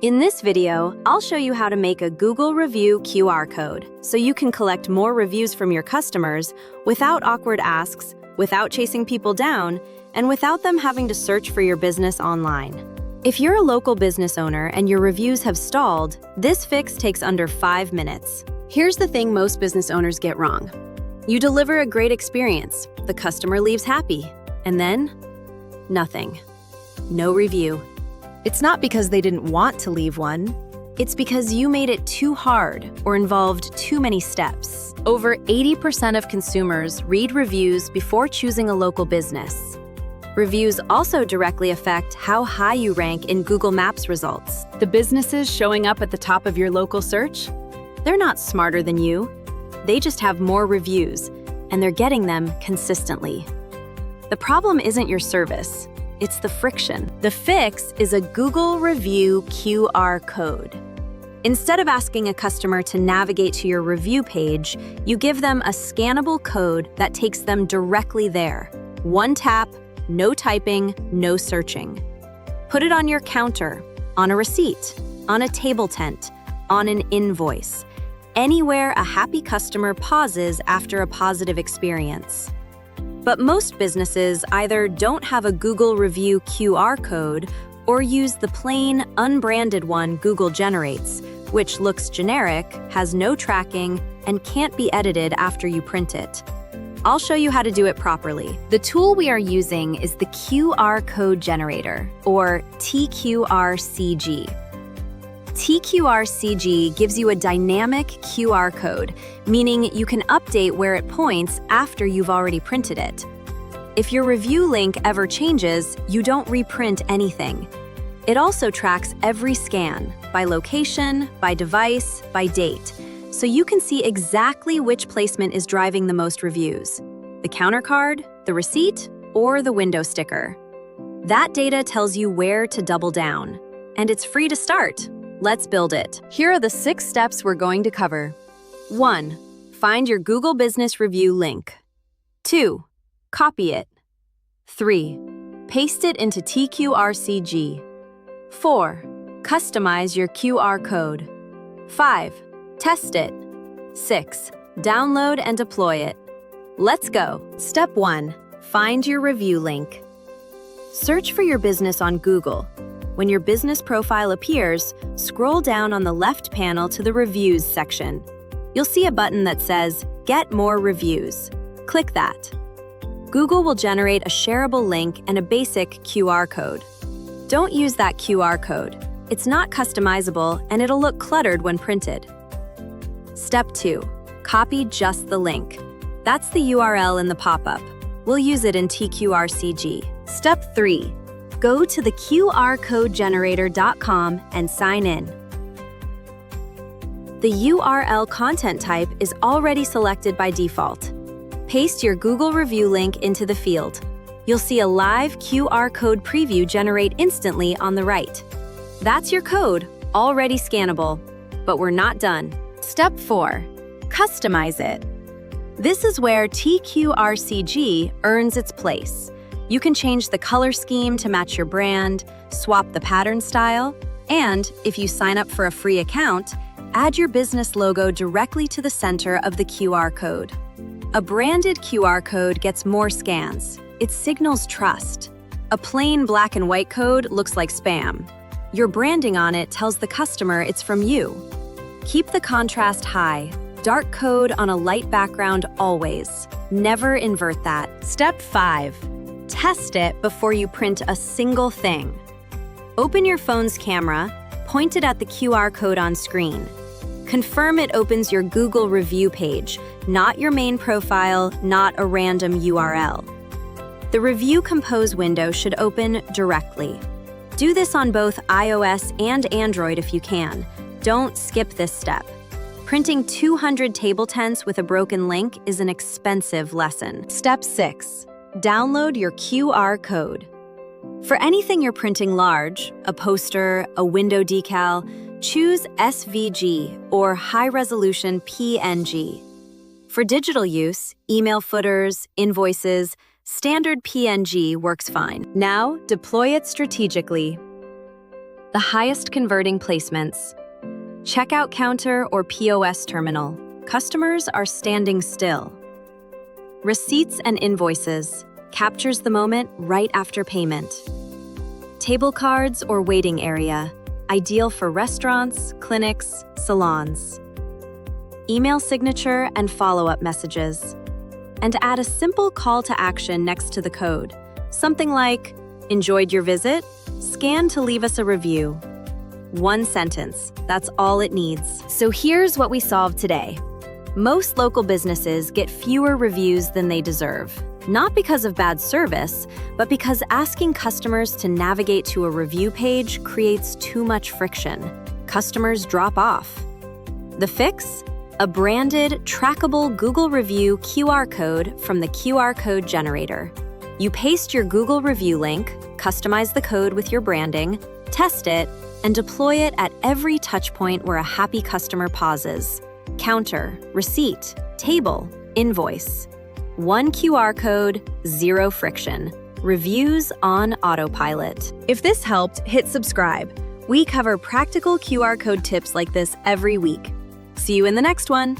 In this video, I'll show you how to make a Google Review QR code so you can collect more reviews from your customers without awkward asks, without chasing people down, and without them having to search for your business online. If you're a local business owner and your reviews have stalled, this fix takes under 5 minutes. Here's the thing most business owners get wrong. You deliver a great experience, the customer leaves happy, and then nothing. No review. It's not because they didn't want to leave one. It's because you made it too hard or involved too many steps. Over 80% of consumers read reviews before choosing a local business. Reviews also directly affect how high you rank in Google Maps results. The businesses showing up at the top of your local search? They're not smarter than you. They just have more reviews, and they're getting them consistently. The problem isn't your service. It's the friction. The fix is a Google Review QR code. Instead of asking a customer to navigate to your review page, you give them a scannable code that takes them directly there. One tap, no typing, no searching. Put it on your counter, on a receipt, on a table tent, on an invoice, anywhere a happy customer pauses after a positive experience. But most businesses either don't have a Google Review QR code or use the plain, unbranded one Google generates, which looks generic, has no tracking, and can't be edited after you print it. I'll show you how to do it properly. The tool we are using is the QR code generator, or TQRCG. TQRCG gives you a dynamic QR code, meaning you can update where it points after you've already printed it. If your review link ever changes, you don't reprint anything. It also tracks every scan, by location, by device, by date, so you can see exactly which placement is driving the most reviews: the counter card, the receipt, or the window sticker. That data tells you where to double down, and it's free to start. Let's build it. Here are the 6 steps we're going to cover. 1. Find your Google Business Review link. 2. Copy it. 3. Paste it into TQRCG. 4. Customize your QR code. 5. Test it. 6. Download and deploy it. Let's go. Step 1. Find your review link. Search for your business on Google. When your business profile appears, scroll down on the left panel to the Reviews section. You'll see a button that says, Get More Reviews. Click that. Google will generate a shareable link and a basic QR code. Don't use that QR code. It's not customizable and it'll look cluttered when printed. Step 2. Copy just the link. That's the URL in the pop-up. We'll use it in TQRCG. Step 3. Go to the QRCodegenerator.com and sign in. The URL content type is already selected by default. Paste your Google Review link into the field. You'll see a live QR code preview generate instantly on the right. That's your code, already scannable. But we're not done. Step 4. Customize it. This is where TQRCG earns its place. You can change the color scheme to match your brand, swap the pattern style, and, if you sign up for a free account, add your business logo directly to the center of the QR code. A branded QR code gets more scans. It signals trust. A plain black and white code looks like spam. Your branding on it tells the customer it's from you. Keep the contrast high. Dark code on a light background always. Never invert that. Step 5. Test it before you print a single thing. Open your phone's camera, point it at the QR code on screen. Confirm it opens your Google Review page, not your main profile, not a random URL. The Review Compose window should open directly. Do this on both iOS and Android if you can. Don't skip this step. Printing 200 table tents with a broken link is an expensive lesson. Step 6. Download your QR code. For anything you're printing large, a poster, a window decal, choose SVG or high-resolution PNG. For digital use, email footers, invoices, standard PNG works fine. Now, deploy it strategically. The highest converting placements. Checkout counter or POS terminal. Customers are standing still. Receipts and invoices. Captures the moment right after payment. Table cards or waiting area. Ideal for restaurants, clinics, salons. Email signature and follow-up messages. And add a simple call to action next to the code. Something like, "Enjoyed your visit? Scan to leave us a review." One sentence, that's all it needs. So here's what we solved today. Most local businesses get fewer reviews than they deserve. Not because of bad service, but because asking customers to navigate to a review page creates too much friction. Customers drop off. The fix? A branded, trackable Google Review QR code from the QR code generator. You paste your Google Review link, customize the code with your branding, test it, and deploy it at every touchpoint where a happy customer pauses. Counter, receipt, table, invoice. One QR code, zero friction. Reviews on autopilot. If this helped, hit subscribe. We cover practical QR code tips like this every week. See you in the next one.